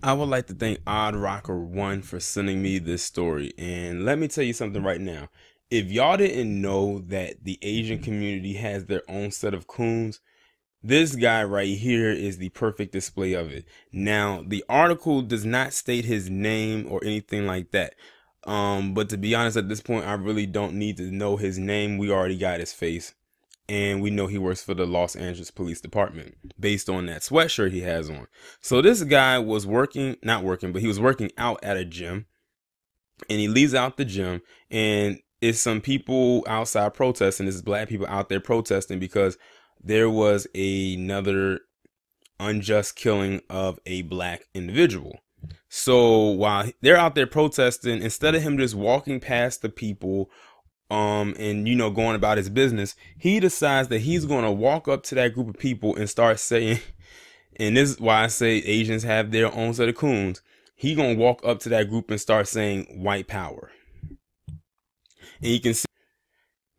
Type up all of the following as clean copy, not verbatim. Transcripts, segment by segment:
I would like to thank Odd Rocker One for sending me this story. And let me tell you something right now. If y'all didn't know that the Asian community has their own set of coons, this guy right here is the perfect display of it. Now, the article does not state his name or anything like that. But to be honest, at this point, I really don't need to know his name. We already got his face. And we know he works for the Los Angeles Police Department based on that sweatshirt he has on. So this guy was not working, but he was working out at a gym, and he leaves out the gym, and it's some people outside protesting. This is black people out there protesting because there was another unjust killing of a black individual. So while they're out there protesting, instead of him just walking past the people and going about his business, he decides that he's going to walk up to that group of people and start saying, and this is why I say Asians have their own set of coons. He going to walk up to that group and start saying white power. And you can see,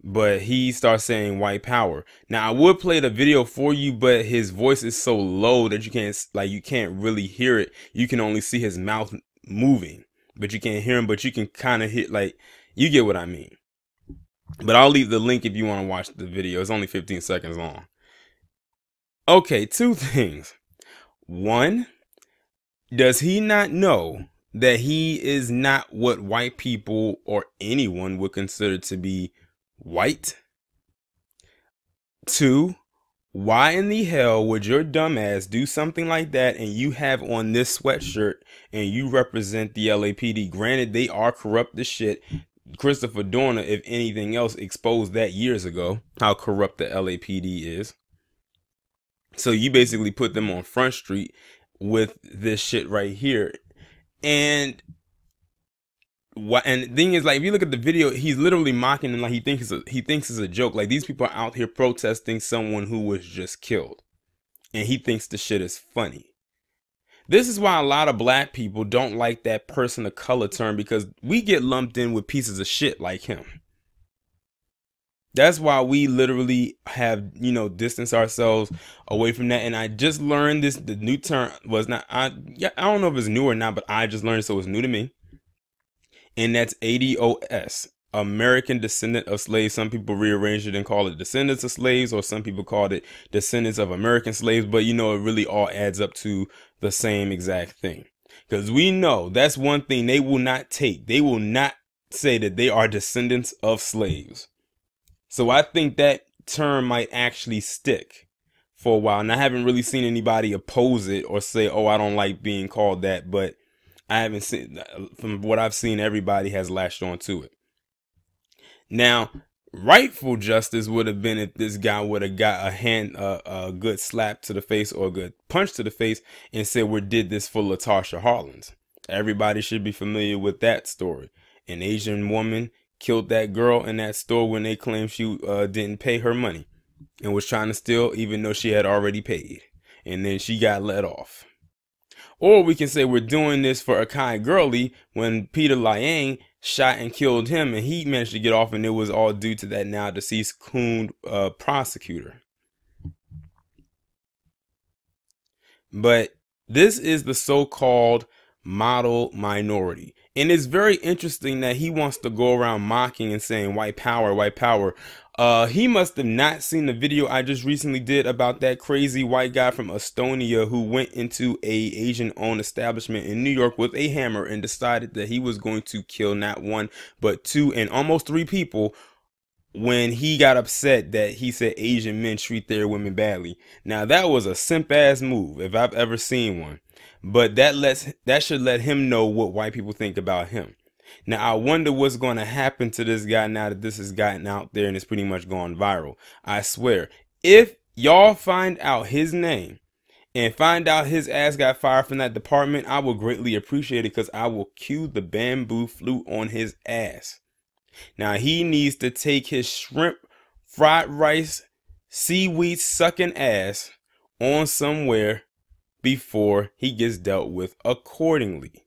but he starts saying white power. Now I would play the video for you, but his voice is so low that you can't really hear it. You can only see his mouth moving, but you can't hear him, but you can kind of hit, you get what I mean. But I'll leave the link if you want to watch the video. It's only 15 seconds long. Okay, two things. One, does he not know that he is not what white people or anyone would consider to be white? Two, why in the hell would your dumb ass do something like that and you have on this sweatshirt and you represent the LAPD? Granted, they are corrupt as shit. Christopher Dorner, if anything else, exposed that years ago, how corrupt the LAPD is. So you basically put them on Front Street with this shit right here. And the thing is, if you look at the video, he's literally mocking and he thinks it's a joke. Like, these people are out here protesting someone who was just killed, and he thinks the shit is funny. This is why a lot of black people don't like that person of color term, because we get lumped in with pieces of shit like him. That's why we literally have, distanced ourselves away from that. And I just learned this. The new term was not, I don't know if it's new or not, but I just learned it, so it's new to me. And that's ADOS, American Descendant of Slaves. Some people rearranged it and call it Descendants of Slaves, or some people called it Descendants of American Slaves. But it really all adds up to the same exact thing. Because we know that's one thing they will not take. They will not say that they are descendants of slaves. So I think that term might actually stick for a while. And I haven't really seen anybody oppose it or say, oh, I don't like being called that. But I haven't seen, from what I've seen, everybody has latched on to it. Now, rightful justice would have been if this guy would have got a good slap to the face or a good punch to the face and said, we did this for Latasha Harlins. Everybody should be familiar with that story. An Asian woman killed that girl in that store when they claimed she didn't pay her money and was trying to steal, even though she had already paid. And then she got let off. Or we can say we're doing this for Akai Gurley when Peter Liang shot and killed him, and he managed to get off, and it was all due to that now deceased coon prosecutor. But this is the so-called model minority. And it's very interesting that he wants to go around mocking and saying white power, white power. He must have not seen the video I just recently did about that crazy white guy from Estonia who went into a Asian-owned establishment in New York with a hammer and decided that he was going to kill not one, but two and almost three people when he got upset that he said Asian men treat their women badly. Now, that was a simp-ass move if I've ever seen one. But that should let him know what white people think about him. Now, I wonder what's going to happen to this guy now that this has gotten out there and it's pretty much gone viral. I swear, if y'all find out his name and find out his ass got fired from that department, I will greatly appreciate it, because I will cue the bamboo flute on his ass. Now, he needs to take his shrimp, fried rice, seaweed sucking ass on somewhere before he gets dealt with accordingly.